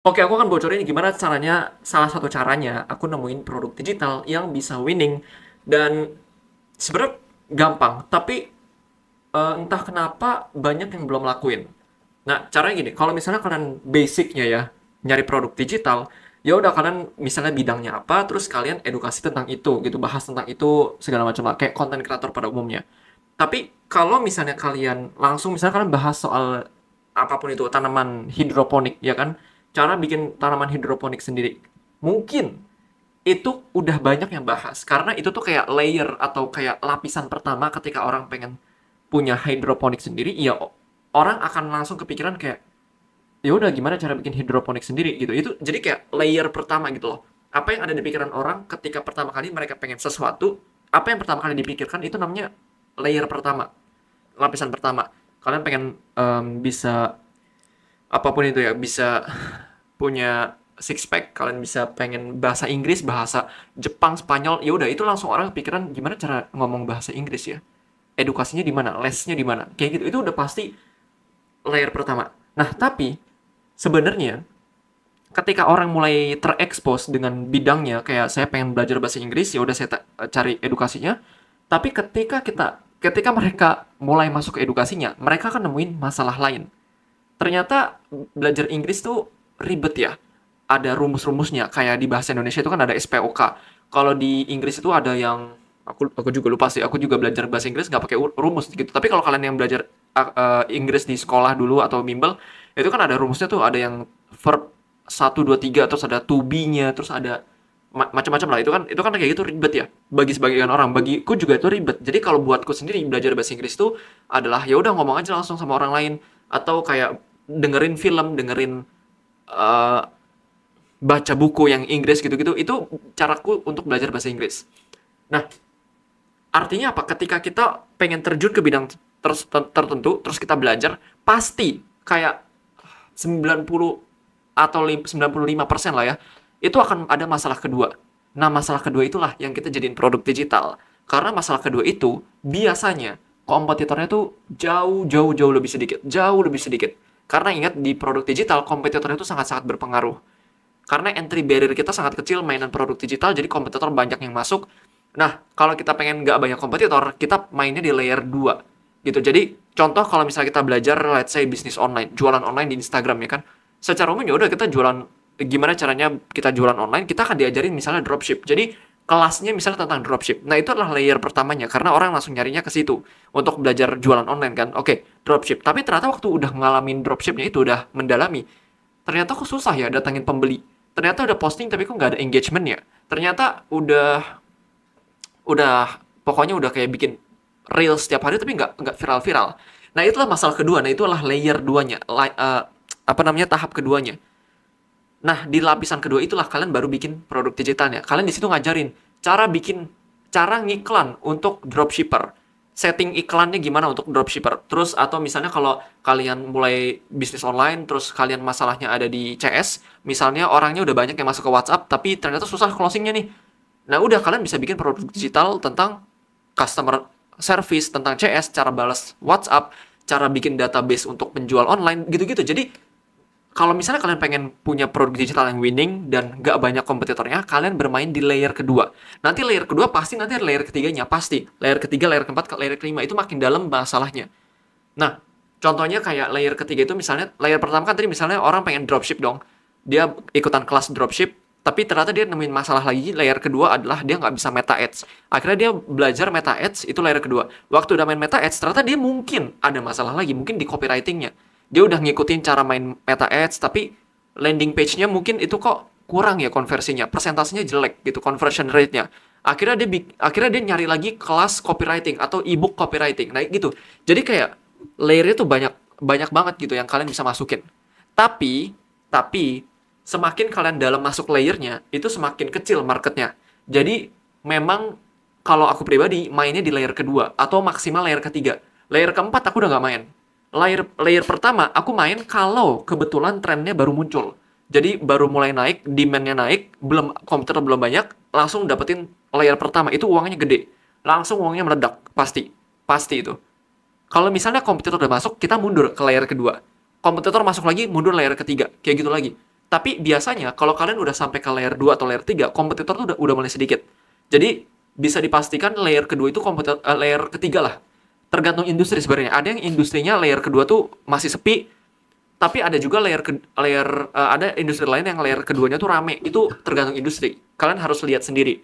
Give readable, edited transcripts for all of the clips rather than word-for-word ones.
Oke, aku akan bocorin gimana caranya, salah satu caranya aku nemuin produk digital yang bisa winning dan sebenarnya gampang, tapi entah kenapa banyak yang belum lakuin. Nah, caranya gini, kalau misalnya kalian basicnya ya, nyari produk digital, ya udah kalian misalnya bidangnya apa, terus kalian edukasi tentang itu, gitu, bahas tentang itu segala macam lah, kayak konten kreator pada umumnya. Tapi kalau misalnya kalian langsung, misalnya kalian bahas soal apapun itu, tanaman hidroponik, ya kan, cara bikin tanaman hidroponik sendiri, mungkin itu udah banyak yang bahas karena itu tuh kayak layer atau kayak lapisan pertama ketika orang pengen punya hidroponik sendiri, ya orang akan langsung kepikiran kayak ya udah gimana cara bikin hidroponik sendiri gitu. Itu jadi kayak layer pertama gitu loh. Apa yang ada di pikiran orang ketika pertama kali mereka pengen sesuatu, apa yang pertama kali dipikirkan itu namanya layer pertama, lapisan pertama. Kalian pengen bisa apapun itu ya, bisa punya six pack, kalian bisa pengen bahasa Inggris, bahasa Jepang, Spanyol, ya udah itu langsung orang pikiran gimana cara ngomong bahasa Inggris ya. Edukasinya di mana, lesnya di mana. Kayak gitu. Itu udah pasti layer pertama. Nah, tapi sebenarnya ketika orang mulai terekspos dengan bidangnya, kayak saya pengen belajar bahasa Inggris, ya udah saya cari edukasinya. Tapi ketika mereka mulai masuk ke edukasinya, mereka akan nemuin masalah lain. Ternyata belajar Inggris tuh ribet ya. Ada rumus-rumusnya, kayak di bahasa Indonesia itu kan ada SPOK. Kalau di Inggris itu ada yang aku juga lupa sih. Aku juga belajar bahasa Inggris nggak pakai rumus gitu. Tapi kalau kalian yang belajar Inggris di sekolah dulu atau bimbel, itu kan ada rumusnya tuh, ada yang verb satu 2 3 terus ada to be-nya, terus ada macam-macam lah. Itu kan kayak gitu ribet ya bagi sebagian orang. Bagiku juga itu ribet. Jadi kalau buatku sendiri belajar bahasa Inggris itu adalah ya udah ngomong aja langsung sama orang lain, atau kayak dengerin film, dengerin eh, baca buku yang Inggris gitu-gitu. Itu caraku untuk belajar bahasa Inggris. Nah, artinya apa? Ketika kita pengen terjun ke bidang tertentu, terus kita belajar, pasti kayak 90 atau 95% lah ya, itu akan ada masalah kedua. Nah, masalah kedua itulah yang kita jadiin produk digital. Karena masalah kedua itu biasanya kompetitornya tuh jauh jauh jauh lebih sedikit, jauh lebih sedikit. Karena ingat, di produk digital kompetitornya itu sangat-sangat berpengaruh. Karena entry barrier kita sangat kecil mainan produk digital, jadi kompetitor banyak yang masuk. Nah, kalau kita pengen nggak banyak kompetitor, kita mainnya di layer 2 gitu. Jadi, contoh kalau misalnya kita belajar, let's say, bisnis online, jualan online di Instagram ya kan. Secara umum ya udah kita jualan, gimana caranya kita jualan online, kita akan diajarin misalnya dropship. Jadi, kelasnya misalnya tentang dropship. Nah, itu adalah layer pertamanya karena orang langsung nyarinya ke situ untuk belajar jualan online kan. Oke, dropship. Tapi ternyata waktu udah ngalamin dropshipnya itu udah mendalami, ternyata kok susah ya datangin pembeli. Ternyata udah posting tapi kok nggak ada engagement ya. Ternyata udah pokoknya udah kayak bikin reel setiap hari tapi nggak viral-viral. Nah, itulah masalah kedua. Nah, itulah layer duanya, apa namanya, tahap keduanya. Nah, di lapisan kedua itulah kalian baru bikin produk digitalnya. Kalian di situ ngajarin cara ngiklan untuk dropshipper. Setting iklannya gimana untuk dropshipper. Terus atau misalnya kalau kalian mulai bisnis online, terus kalian masalahnya ada di CS, misalnya orangnya udah banyak yang masuk ke WhatsApp, tapi ternyata susah closingnya nih. Nah, udah kalian bisa bikin produk digital tentang customer service, tentang CS, cara balas WhatsApp, cara bikin database untuk penjual online, gitu-gitu. Jadi kalau misalnya kalian pengen punya produk digital yang winning dan gak banyak kompetitornya, kalian bermain di layer kedua. Nanti layer kedua pasti nanti ada layer ketiganya, pasti. Layer ketiga, layer keempat, layer kelima itu makin dalam masalahnya. Nah, contohnya kayak layer ketiga itu misalnya, layer pertama kan tadi misalnya orang pengen dropship dong. Dia ikutan kelas dropship, tapi ternyata dia nemuin masalah lagi. Layer kedua adalah dia nggak bisa meta ads. Akhirnya dia belajar meta ads, itu layer kedua. Waktu udah main meta ads, ternyata dia mungkin ada masalah lagi, mungkin di copywritingnya. Dia udah ngikutin cara main meta ads, tapi landing page-nya mungkin itu kok kurang ya konversinya, persentasenya jelek gitu, conversion rate-nya. Akhirnya dia nyari lagi kelas copywriting atau ebook copywriting. Nah, gitu. Jadi kayak layernya tuh banyak banyak banget gitu yang kalian bisa masukin. Tapi semakin kalian dalam masuk layernya, itu semakin kecil marketnya. Jadi memang kalau aku pribadi mainnya di layer kedua atau maksimal layer ketiga. Layer keempat aku udah nggak main. Layer pertama aku main kalau kebetulan trennya baru muncul. Jadi baru mulai naik, demand-nya naik, belum komputer belum banyak, langsung dapetin layer pertama itu uangnya gede. Langsung uangnya meledak, pasti. Pasti itu. Kalau misalnya kompetitor udah masuk, kita mundur ke layer kedua. Kompetitor masuk lagi, mundur layer ketiga. Kayak gitu lagi. Tapi biasanya kalau kalian udah sampai ke layer 2 atau layer 3, kompetitor tuh udah mulai sedikit. Jadi bisa dipastikan layer kedua itu layer ketiga lah. Tergantung industri sebenarnya. Ada yang industrinya layer kedua tuh masih sepi, tapi ada juga ada industri lain yang layer keduanya tuh rame. Itu tergantung industri. Kalian harus lihat sendiri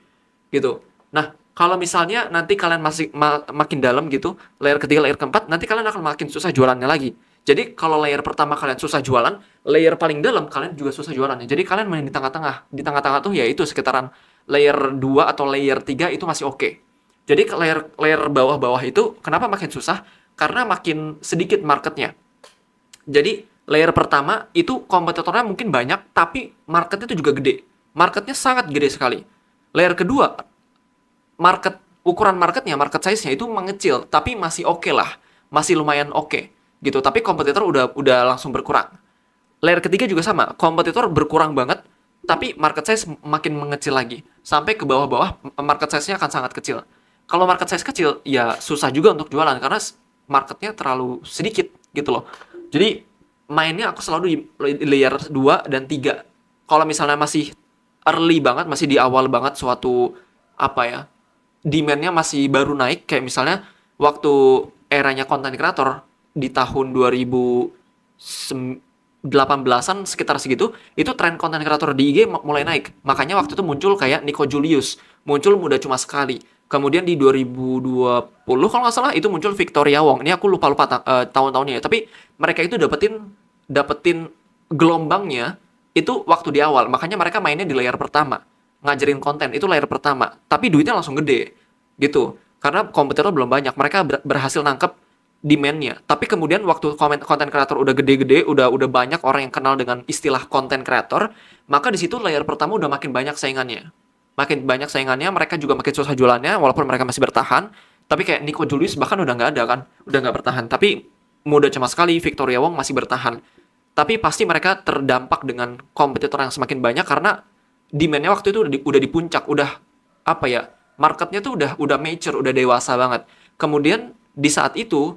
gitu. Nah, kalau misalnya nanti kalian masih makin dalam gitu, layer ketiga, layer keempat, nanti kalian akan makin susah jualannya lagi. Jadi kalau layer pertama kalian susah jualan, layer paling dalam kalian juga susah jualannya. Jadi kalian main di tengah-tengah. Di tengah-tengah tuh ya itu sekitaran layer 2 atau layer 3 itu masih oke. Jadi ke layer bawah-bawah itu kenapa makin susah? Karena makin sedikit marketnya. Jadi layer pertama itu kompetitornya mungkin banyak, tapi marketnya itu juga gede. Marketnya sangat gede sekali. Layer kedua, ukuran marketnya, market size-nya itu mengecil, tapi masih oke lah, masih lumayan oke, gitu. Tapi kompetitor udah langsung berkurang. Layer ketiga juga sama, kompetitor berkurang banget, tapi market size makin mengecil lagi. Sampai ke bawah-bawah, market size-nya akan sangat kecil. Kalau market size kecil, ya susah juga untuk jualan, karena marketnya terlalu sedikit, gitu loh. Jadi, mainnya aku selalu di layer 2 dan 3. Kalau misalnya masih early banget, masih di awal banget suatu, apa ya, demand-nya masih baru naik, kayak misalnya waktu eranya content creator di tahun 2018-an sekitar segitu, itu tren content creator di IG mulai naik. Makanya waktu itu muncul kayak Nico Julius, muncul Muda Cuma Sekali. Kemudian di 2020 kalau nggak salah itu muncul Victoria Wong. Ini aku lupa tahun-tahunnya ya, tapi mereka itu dapetin gelombangnya itu waktu di awal. Makanya mereka mainnya di layer pertama, ngajarin konten itu layer pertama, tapi duitnya langsung gede gitu karena kompetitor belum banyak. Mereka berhasil nangkep demand-nya, tapi kemudian waktu konten kreator udah gede-gede, udah banyak orang yang kenal dengan istilah konten kreator, maka di situ layer pertama udah makin banyak saingannya, mereka juga makin susah jualannya walaupun mereka masih bertahan. Tapi kayak Nico Julius bahkan udah nggak ada kan, udah nggak bertahan. Tapi Muda Cuma Sekali, Victoria Wong masih bertahan. Tapi pasti mereka terdampak dengan kompetitor yang semakin banyak karena demand-nya waktu itu udah di puncak, udah apa ya, marketnya tuh udah mature, udah dewasa banget. Kemudian di saat itu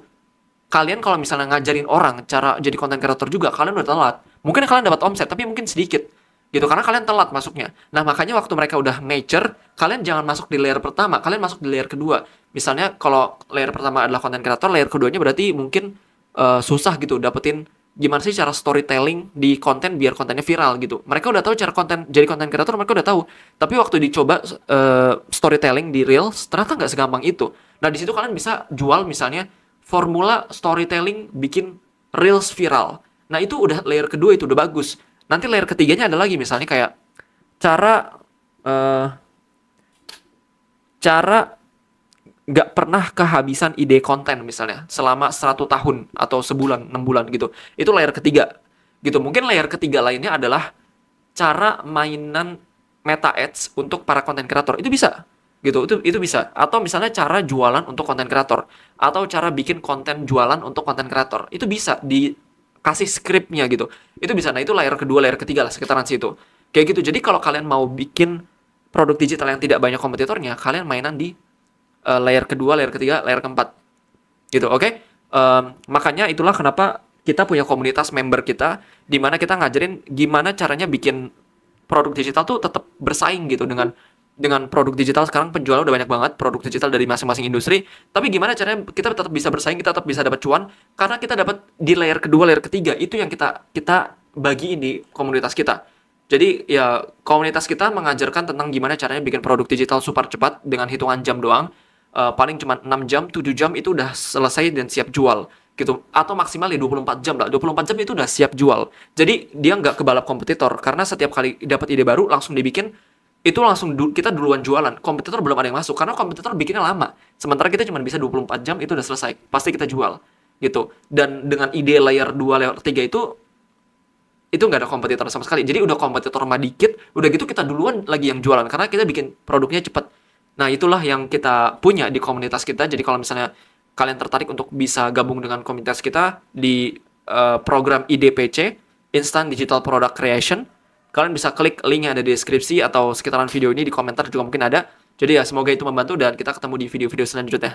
kalian kalau misalnya ngajarin orang cara jadi content creator juga, kalian udah telat. Mungkin kalian dapat omset tapi mungkin sedikit gitu karena kalian telat masuknya. Nah, makanya waktu mereka udah mature, kalian jangan masuk di layer pertama, kalian masuk di layer kedua. Misalnya kalau layer pertama adalah content creator, layer keduanya berarti mungkin susah gitu dapetin gimana sih cara storytelling di konten biar kontennya viral gitu. Mereka udah tahu cara jadi konten kreator, mereka udah tahu. Tapi waktu dicoba storytelling di Reels, ternyata nggak segampang itu. Nah, di situ kalian bisa jual misalnya formula storytelling bikin Reels viral. Nah, itu udah layer kedua, itu udah bagus. Nanti layer ketiganya ada lagi misalnya kayak cara eh, cara nggak pernah kehabisan ide konten misalnya selama 100 tahun atau sebulan, 6 bulan gitu. Itu layer ketiga gitu. Mungkin layer ketiga lainnya adalah cara mainan meta ads untuk para konten kreator. Itu bisa gitu. Itu bisa. Atau misalnya cara jualan untuk konten kreator atau cara bikin konten jualan untuk konten kreator. Itu bisa dikasih skripnya gitu. Itu bisa. Nah, itu layer kedua, layer ketiga lah sekitaran situ. Kayak gitu. Jadi kalau kalian mau bikin produk digital yang tidak banyak kompetitornya, kalian mainan di layer kedua, layer ketiga, layer keempat gitu, oke? Makanya itulah kenapa kita punya komunitas member kita, di mana kita ngajarin gimana caranya bikin produk digital tuh tetap bersaing gitu dengan produk digital. Sekarang penjualan udah banyak banget produk digital dari masing-masing industri, tapi gimana caranya kita tetap bisa bersaing, kita tetap bisa dapat cuan, karena kita dapat di layer kedua, layer ketiga. Itu yang kita bagi ini komunitas kita. Jadi ya komunitas kita mengajarkan tentang gimana caranya bikin produk digital super cepat dengan hitungan jam doang. Paling cuma 6 jam, 7 jam itu udah selesai dan siap jual gitu. Atau maksimal ya 24 jam lah. 24 jam itu udah siap jual. Jadi dia nggak kebalap kompetitor karena setiap kali dapat ide baru langsung dibikin, itu langsung kita duluan jualan. Kompetitor belum ada yang masuk karena kompetitor bikinnya lama. Sementara kita cuma bisa 24 jam itu udah selesai. Pasti kita jual gitu. Dan dengan ide layer 2, layer 3 itu nggak ada kompetitor sama sekali. Jadi udah kompetitor mah dikit, udah gitu kita duluan lagi yang jualan karena kita bikin produknya cepat. Nah, itulah yang kita punya di komunitas kita. Jadi kalau misalnya kalian tertarik untuk bisa gabung dengan komunitas kita di program IDPC, Instant Digital Product Creation, kalian bisa klik link yang ada di deskripsi atau sekitaran video ini, di komentar juga mungkin ada. Jadi ya semoga itu membantu dan kita ketemu di video-video selanjutnya.